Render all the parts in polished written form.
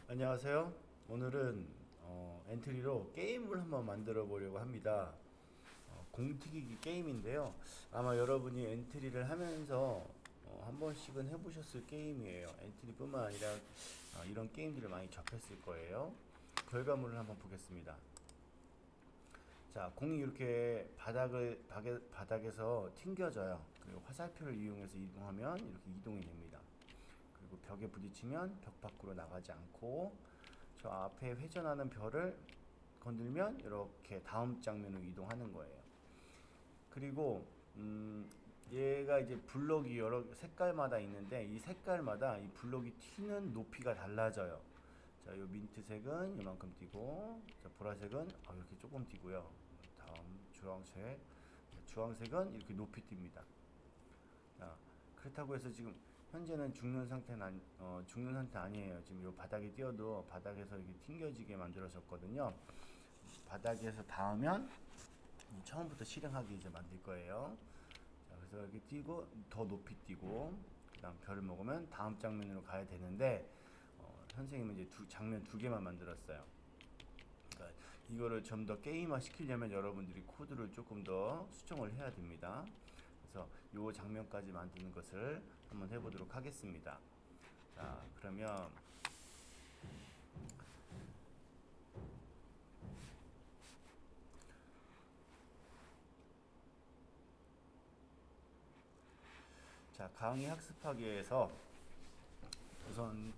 안녕하세요. 오늘은 엔트리로 게임을 한번 만들어 보려고 합니다. 공튀기기 게임인데요. 아마 여러분이 엔트리를 하면서 한 번씩은 해보셨을 게임이에요. 엔트리뿐만 아니라 이런 게임들을 많이 접했을 거예요. 결과물을 한번 보겠습니다. 자, 공이 이렇게 바닥에서 튕겨져요. 그리고 화살표를 이용해서 이동하면 이렇게 이동이 됩니다. 그리고 벽에 부딪히면 벽 밖으로 나가지 않고 저 앞에 회전하는 별을 건들면 이렇게 다음 장면으로 이동하는 거예요. 그리고 얘가 이제 블럭이 여러 색깔마다 있는데 이 색깔마다 이 블럭이 튀는 높이가 달라져요. 자, 요 민트색은 이만큼 튀고, 자, 보라색은 이렇게 조금 튀고요. 다음 주황색은 이렇게 높이 뜁니다. 자, 그렇다고 해서 지금 현재는 죽는 상태 아니에요. 지금 요 바닥에 띄어도 바닥에서 이렇게 튕겨지게 만들어졌거든요. 바닥에서 닿으면 처음부터 실행하기 이제 만들 거예요. 자, 그래서 이렇게 뛰고 더 높이 뛰고 그다음 별을 먹으면 다음 장면으로 가야 되는데 선생님은 이제 장면 두 개만 만들었어요. 그러니까 이거를 좀 더 게임화 시키려면 여러분들이 코드를 조금 더 수정을 해야 됩니다. 그래서 요 장면까지 만드는 것을 한번 해보도록 하겠습니다. 자, 그러면 자, 강의 학습하기에서 우선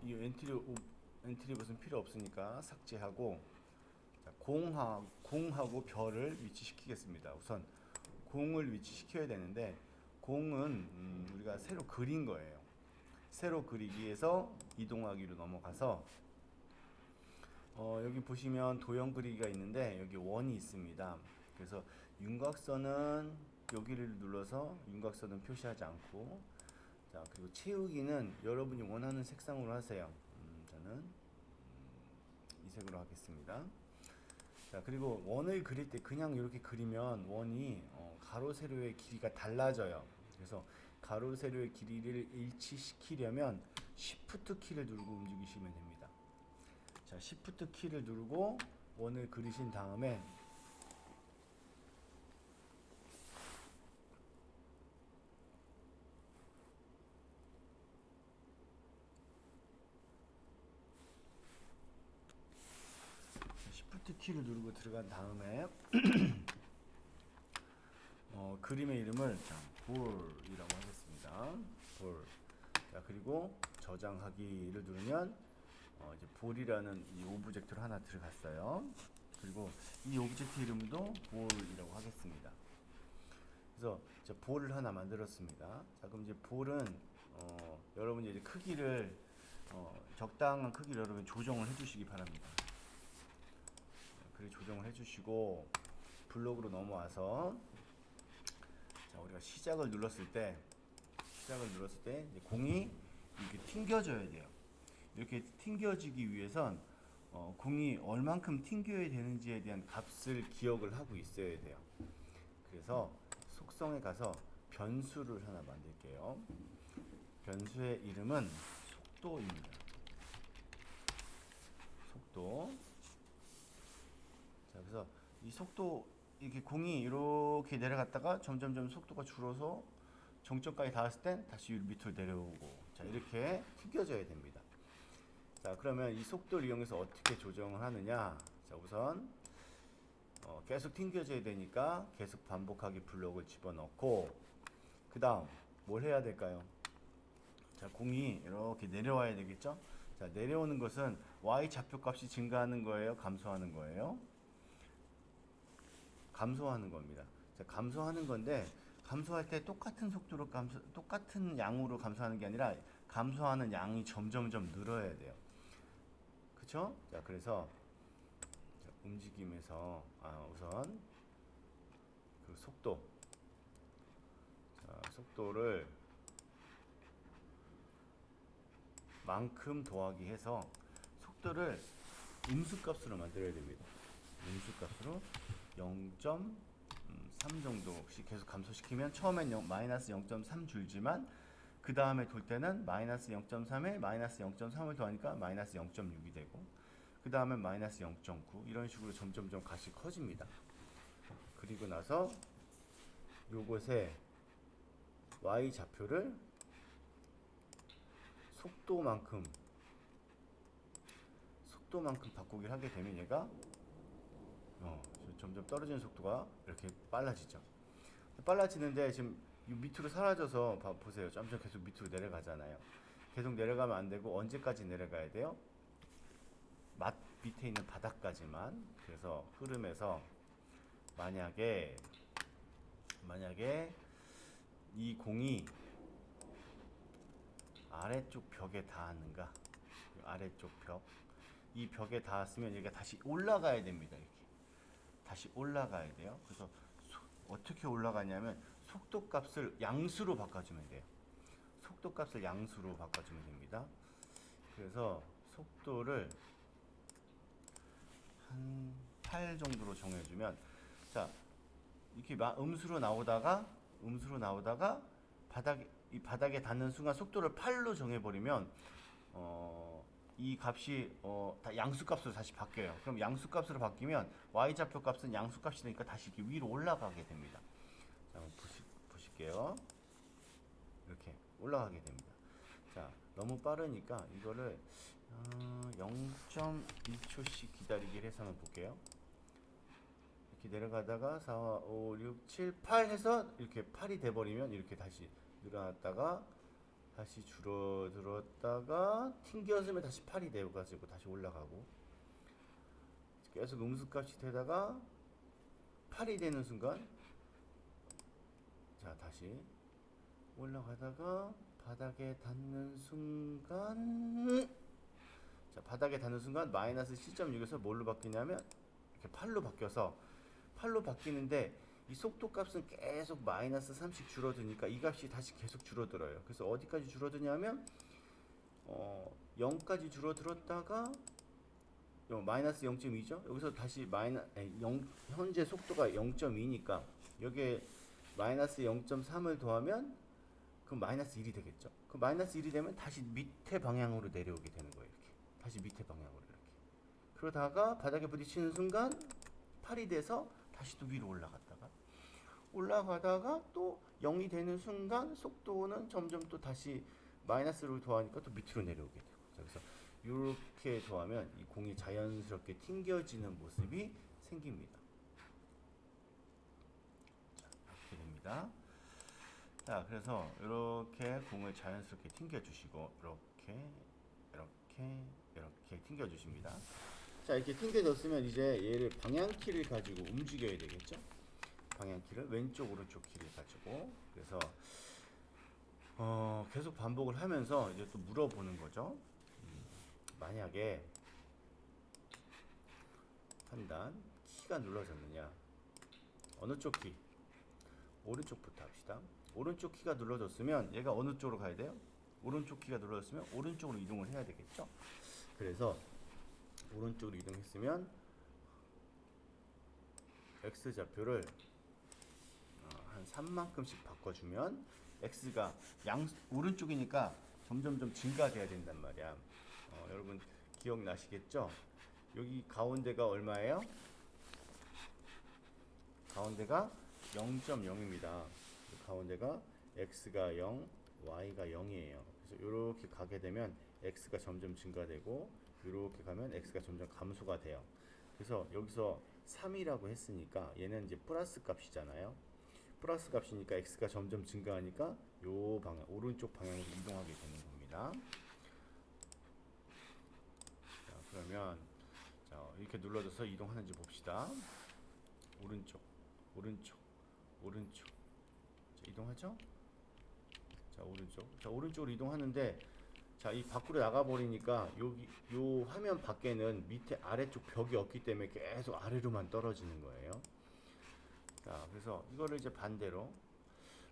이 엔트리 것은 필요 없으니까 삭제하고, 자, 공하고 별을 위치시키겠습니다. 우선 공을 위치시켜야 되는데 공은 우리가 새로 그린 거예요. 새로 그리기에서 이동하기로 넘어가서 여기 보시면 도형 그리기가 있는데 여기 원이 있습니다. 그래서 윤곽선은 여기를 눌러서 윤곽선은 표시하지 않고, 자, 그리고 채우기는 여러분이 원하는 색상으로 하세요. 저는 이 색으로 하겠습니다. 자, 그리고 원을 그릴 때 그냥 이렇게 그리면 원이 가로 세로의 길이가 달라져요. 그래서 가로 세로의 길이를 일치시키려면 Shift 키를 누르고 움직이시면 됩니다. 자, Shift 키를 누르고 원을 그리신 다음에 Shift 키를 누르고 들어간 다음에 그림의 이름을 자, 볼이라고 하겠습니다. 볼. 자, 그리고 저장하기를 누르면 이제 볼이라는 이 오브젝트로 하나 들어갔어요. 그리고 이 오브젝트 이름도 볼이라고 하겠습니다. 그래서 이제 볼을 하나 만들었습니다. 자, 그럼 이제 볼은 여러분이 이제 크기를 적당한 크기를 여러분 조정을 해주시기 바랍니다. 그리고 조정을 해주시고 블록으로 넘어와서, 자, 우리가 시작을 눌렀을 때 이제 공이 이렇게 튕겨져야 돼요. 이렇게 튕겨지기 위해선 공이 얼만큼 튕겨야 되는지에 대한 값을 기억을 하고 있어야 돼요. 그래서 속성에 가서 변수를 하나 만들게요. 변수의 이름은 속도입니다. 속도. 자, 그래서 이 속도, 이렇게 공이 이렇게 내려갔다가 점점점 속도가 줄어서 정점까지 닿았을 땐 다시 밑으로 내려오고, 자, 이렇게 튕겨져야 됩니다. 자, 그러면 이 속도를 이용해서 어떻게 조정을 하느냐. 자, 우선 계속 튕겨져야 되니까 계속 반복하기 블록을 집어넣고, 그 다음 뭘 해야 될까요? 자, 공이 이렇게 내려와야 되겠죠? 자, 내려오는 것은 y 좌표값이 증가하는 거예요, 감소하는 거예요? 감소하는 겁니다. 자, 감소하는 건데 감소할 때 똑같은 양으로 감소하는 게 아니라 감소하는 양이 점점점 늘어야 돼요. 그쵸? 자, 그래서 움직임에서 우선 그 속도를 만큼 더하기 해서 속도를 음수값으로 만들어야 됩니다. 음수값으로 0.3 정도씩 계속 감소시키면 처음엔 마이너스 0.3 줄지만 그 다음에 돌 때는 마이너스 0.3에 마이너스 0.3을 더하니까 마이너스 0.6이 되고, 그 다음에 마이너스 0.9, 이런 식으로 점점점 값이 커집니다. 그리고 나서 요것에 y 좌표를 속도만큼 바꾸기를 하게 되면 얘가 점점 떨어지는 속도가 이렇게 빨라지죠. 빨라지는데 지금 밑으로 사라져서 보세요. 점점 계속 밑으로 내려가잖아요. 계속 내려가면 안 되고 언제까지 내려가야 돼요? 밑에 있는 바닥까지만. 그래서 흐름에서 만약에 이 공이 아래쪽 벽에 닿았는가, 아래쪽 벽, 이 벽에 닿았으면 얘가 다시 올라가야 됩니다. 이렇게 다시 올라가야 돼요. 그래서 어떻게 올라가냐면 속도 값을 양수로 바꿔주면 돼요. 속도 값을 양수로 바꿔주면 됩니다. 그래서 속도를 한 8 정도로 정해주면, 자, 이렇게 음수로 나오다가 이 바닥에 닿는 순간 속도를 8로 정해버리면 이 값이 다 양수값으로 다시 바뀌어요. 그럼 양수값으로 바뀌면 y좌표 값은 양수값이 되니까 다시 이렇게 위로 올라가게 됩니다. 자, 한번 보실게요. 이렇게 올라가게 됩니다. 자, 너무 빠르니까 이거를 0.1초씩 기다리기를 해서 한번 볼게요. 이렇게 내려가다가 4, 5, 6, 7, 8 해서 이렇게 8이 돼버리면 이렇게 다시 늘어났다가 다시 줄어들었다가 튕겨지면 다시 8이 되어가지고 다시 올라가고, 계속 음수값이 되다가 8이 되는 순간, 자, 다시 올라가다가 바닥에 닿는 순간, 자, 바닥에 닿는 순간 마이너스 7.6에서 뭘로 바뀌냐면 이렇게 8로 바뀌어서, 8로 바뀌는데 이 속도 값은 계속 마이너스 3씩 줄어드니까 이 값이 다시 계속 줄어들어요. 그래서 어디까지 줄어드냐면 0까지 줄어들었다가 마이너스 0.2죠. 여기서 다시 현재 속도가 0.2니까 여기에 마이너스 0.3을 더하면 그럼 마이너스 1이 되겠죠. 그 마이너스 1이 되면 다시 밑에 방향으로 내려오게 되는 거예요. 이렇게 다시 밑에 방향으로 이렇게. 그러다가 바닥에 부딪히는 순간 8이 돼서 다시 또 위로 올라가다가 또 0이 되는 순간 속도는 점점 또 다시 마이너스로 더하니까 또 밑으로 내려오게 되고. 그래서 이렇게 더하면 이 공이 자연스럽게 튕겨지는 모습이 생깁니다. 자, 이렇게 됩니다. 자, 그래서 이렇게 공을 자연스럽게 튕겨주시고 이렇게 튕겨주십니다. 자, 이렇게 튕겨졌으면 이제 얘를 방향키를 가지고 움직여야 되겠죠. 방향키를 왼쪽 오른쪽 키를 가지고, 그래서 계속 반복을 하면서 이제 또 물어보는 거죠. 만약에 판단 키가 눌러졌느냐, 어느 쪽 키? 오른쪽부터 합시다. 오른쪽 키가 눌러졌으면 얘가 어느 쪽으로 가야 돼요? 오른쪽 키가 눌러졌으면 오른쪽으로 이동을 해야 되겠죠. 그래서 오른쪽으로 이동했으면 x좌표를 한 3만큼씩 바꿔주면 x가 오른쪽이니까 점점점 증가돼야 된단 말이야. 여러분 기억나시겠죠? 여기 가운데가 얼마예요? 가운데가 0.0입니다. 가운데가 x가 0, y가 0이에요. 그래서 이렇게 가게 되면 x가 점점 증가되고, 이렇게 가면 x가 점점 감소가 돼요. 그래서 여기서 3이라고 했으니까 얘는 이제 플러스 값이잖아요. 플러스 값이니까 x가 점점 증가하니까 요 방향, 오른쪽 방향으로 이동하게 되는 겁니다. 자, 그러면 자, 이렇게 눌러줘서 이동하는지 봅시다. 오른쪽. 자, 이동하죠? 자, 오른쪽으로 이동하는데, 자, 이 밖으로 나가버리니까 여기 요 화면 밖에는 밑에 아래쪽 벽이 없기 때문에 계속 아래로만 떨어지는 거예요. 자, 그래서 이거를 이제 반대로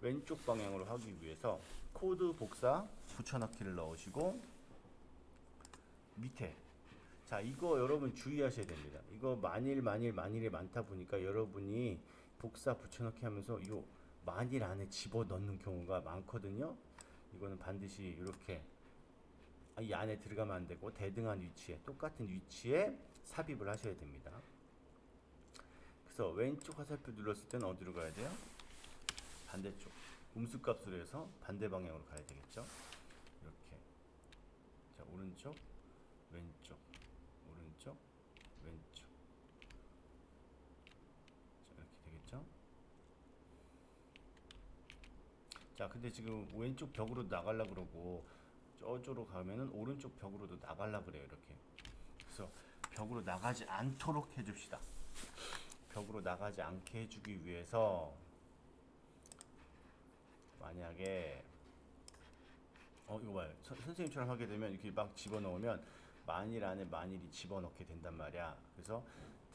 왼쪽 방향으로 하기 위해서 코드 복사 붙여넣기를 넣으시고 밑에, 자, 이거 여러분 주의하셔야 됩니다. 이거 만일이 많다 보니까 여러분이 복사 붙여넣기 하면서 이 만일 안에 집어넣는 경우가 많거든요. 이거는 반드시 이렇게 이 안에 들어가면 안 되고 대등한 위치에 똑같은 위치에 삽입을 하셔야 됩니다. 그래서 왼쪽 화살표 눌렀을 때는 어디로 가야 돼요? 반대쪽 음수값으로 해서 반대 방향으로 가야 되겠죠. 이렇게 자 오른쪽 왼쪽 오른쪽 왼쪽 자 이렇게 되겠죠. 자 근데 지금 왼쪽 벽으로 나가려고 그러고 저쪽으로 가면은 오른쪽 벽으로도 나가려고 그래요. 이렇게 그래서 벽으로 나가지 않도록 해줍시다. 벽으로 나가지 않게 해주기 위해서 만약에 이거 봐요. 선생님처럼 하게 되면 이렇게 막 집어넣으면 만일 안에 만일이 집어넣게 된단 말이야. 그래서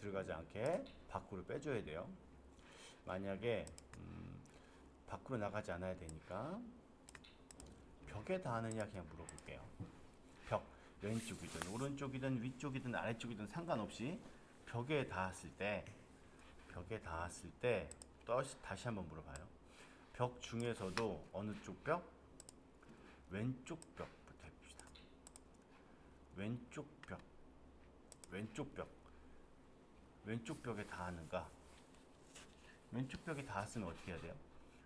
들어가지 않게 밖으로 빼줘야 돼요. 만약에 밖으로 나가지 않아야 되니까 벽에 닿느냐 그냥 물어볼게요. 벽 왼쪽이든 오른쪽이든 위쪽이든 아래쪽이든 상관없이 벽에 닿았을 때 다시 한번 물어봐요. 벽 중에서도 어느 쪽 벽? 왼쪽 벽부터 해봅시다. 왼쪽 벽에 닿았는가? 왼쪽 벽에 닿았으면 어떻게 해야 돼요?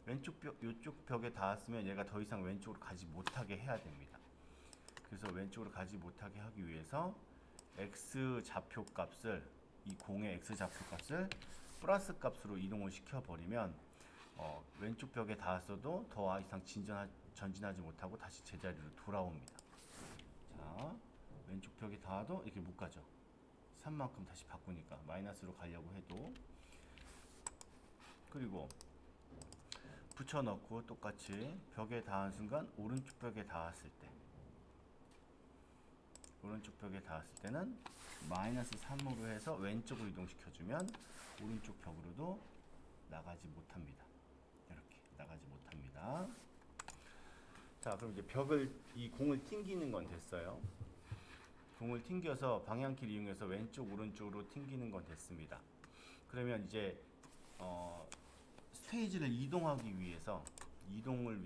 이쪽 벽에 닿았으면 얘가 더 이상 왼쪽으로 가지 못하게 해야 됩니다. 그래서 왼쪽으로 가지 못하게 하기 위해서 x 좌표 값을 이 공의 x 좌표 값을 플러스 값으로 이동을 시켜버리면 왼쪽 벽에 닿았어도 더 이상 전진하지 못하고 다시 제자리로 돌아옵니다. 자, 왼쪽 벽에 닿아도 이렇게 못 가죠. 3만큼 다시 바꾸니까 마이너스로 가려고 해도. 그리고 붙여넣고 똑같이 벽에 닿은 순간 오른쪽 벽에 닿았을 때는 마이너스 3으로 해서 왼쪽으로 이동시켜주면 오른쪽 벽으로도 나가지 못합니다. 이렇게 나가지 못합니다. 자, 그럼 이제 이 공을 튕기는 건 됐어요. 공을 튕겨서 방향키를 이용해서 왼쪽 오른쪽으로 튕기는 건 됐습니다. 그러면 이제 스테이지를 이동하기 위해서 이동을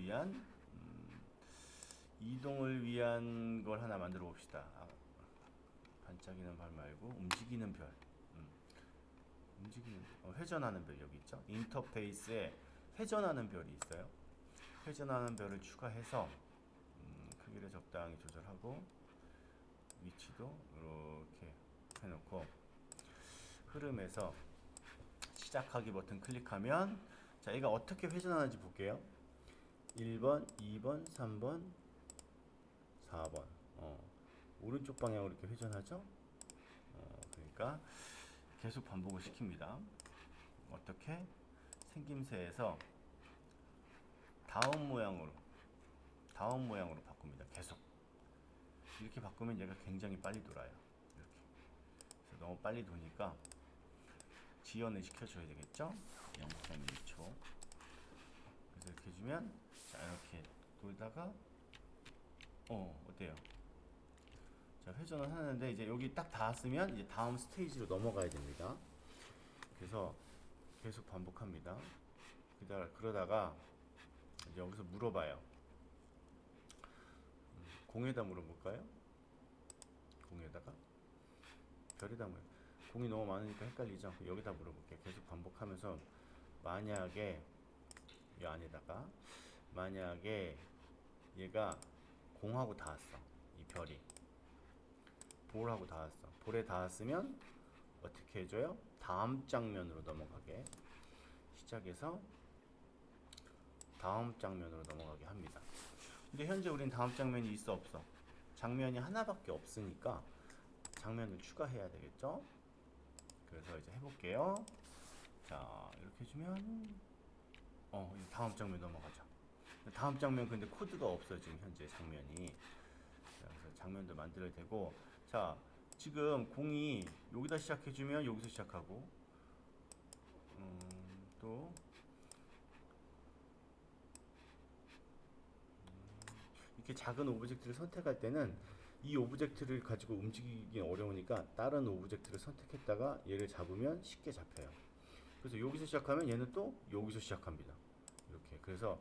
위한 걸 하나 만들어 봅시다. 반짝이는 별 말고 움직이는 별. 회전하는 별 여기 있죠. 인터페이스에 회전하는 별이 있어요. 회전하는 별을 추가해서 크기를 적당히 조절하고 위치도 이렇게 해놓고 흐름에서 시작하기 버튼 클릭하면 자 얘가 어떻게 회전하는지 볼게요. 1번, 2번, 3번, 4번 오른쪽 방향으로 이렇게 회전하죠. 그러니까 계속 반복을 시킵니다. 어떻게? 생김새에서 다음 모양으로 바꿉니다. 계속 이렇게 바꾸면 얘가 굉장히 빨리 돌아요. 이렇게 그래서 너무 빨리 도니까 지연을 시켜줘야 되겠죠. 0.1초. 그래서 이렇게 해주면 자 이렇게 돌다가 어때요? 자 회전을 하는데 이제 여기 딱 닿았으면 이제 다음 스테이지로 넘어가야 됩니다. 그래서 계속 반복합니다. 그러다가 이제 여기서 물어봐요. 공에다 물어볼까요? 공에다가 별에다 물어. 공이 너무 많으니까 헷갈리죠. 여기다 물어볼게요. 계속 반복하면서 만약에 이 안에다가 만약에 얘가 공하고 닿았어. 이 별이 볼하고 닿았어. 볼에 닿았으면 어떻게 해줘요? 다음 장면으로 넘어가게 시작해서 다음 장면으로 넘어가게 합니다. 근데 현재 우린 다음 장면이 있어 없어? 장면이 하나밖에 없으니까 장면을 추가해야 되겠죠? 그래서 이제 해볼게요. 자 이렇게 해주면 이제 다음 장면 넘어가죠. 다음 장면 근데 코드가 없어 지금 현재 장면이. 자, 그래서 장면도 만들어야 되고 자 지금 공이 여기다 시작해주면 여기서 시작하고 또 이렇게 작은 오브젝트를 선택할 때는 이 오브젝트를 가지고 움직이기 어려우니까 다른 오브젝트를 선택했다가 얘를 잡으면 쉽게 잡혀요. 그래서 여기서 시작하면 얘는 또 여기서 시작합니다. 이렇게 그래서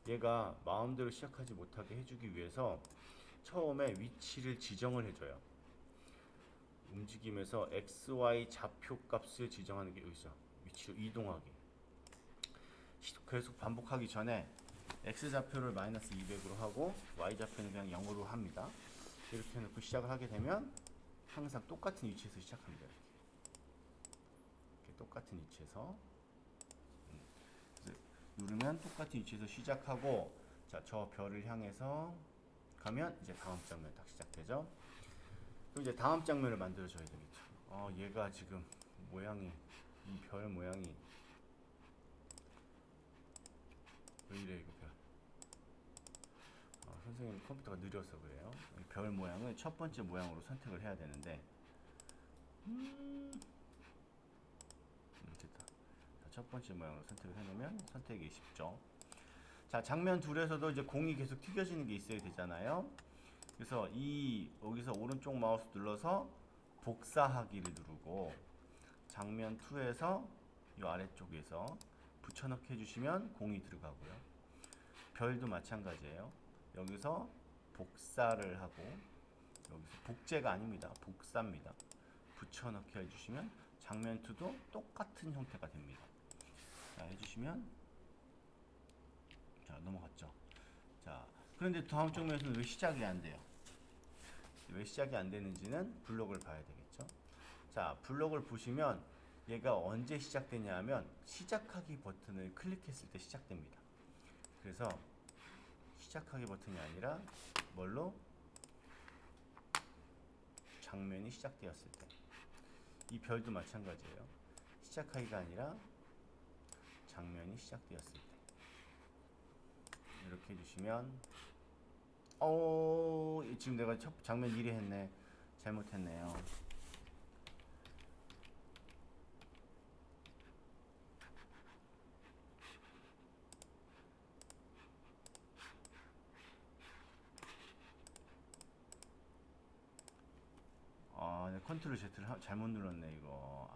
얘가 마음대로 시작하지 못하게 해주기 위해서 처음에 위치를 지정을 해줘요. 움직임에서 XY 좌표 값을 지정하는 게 여기서 위치로 이동하기. 계속 반복하기 전에 X 좌표를 마이너스 200으로 하고 Y 좌표는 그냥 0으로 합니다. 이렇게 해놓고 시작을 하게 되면 항상 똑같은 위치에서 시작합니다. 이렇게 똑같은 위치에서 누르면 똑같은 위치에서 시작하고, 자, 저 별을 향해서 가면 이제 다음 장면 딱 시작되죠. 그럼 이제 다음 장면을 만들어 줘야 되겠죠. 얘가 지금 모양이, 이 별 모양이 왜 이래 이거 별. 선생님 컴퓨터가 느려서 그래요. 이 별 모양을 첫 번째 모양으로 선택을 해야 되는데, 됐다. 자, 첫 번째 모양으로 선택을 해놓으면 선택이 쉽죠. 자, 장면 둘에서도 이제 공이 계속 튀겨지는 게 있어야 되잖아요. 그래서 여기서 오른쪽 마우스 눌러서 복사하기를 누르고, 장면 2에서 이 아래쪽에서 붙여넣기 해주시면 공이 들어가고요. 별도 마찬가지예요. 여기서 복사를 하고, 여기서 복제가 아닙니다. 복사입니다. 붙여넣기 해주시면 장면 2도 똑같은 형태가 됩니다. 자, 해주시면, 자, 넘어갔죠. 자, 그런데 다음 장면에서는 왜 시작이 안 돼요? 왜 시작이 안 되는지는 블록을 봐야 되겠죠. 자, 블록을 보시면 얘가 언제 시작되냐 하면 시작하기 버튼을 클릭했을 때 시작됩니다. 그래서 시작하기 버튼이 아니라 뭘로? 장면이 시작되었을 때. 이 별도 마찬가지예요. 시작하기가 아니라 장면이 시작되었을 때. 이렇게 해주시면, 지금 내가 장면 1위 했네. 잘못했네요. 네, 컨트롤 Z를 잘못 눌렀네 이거.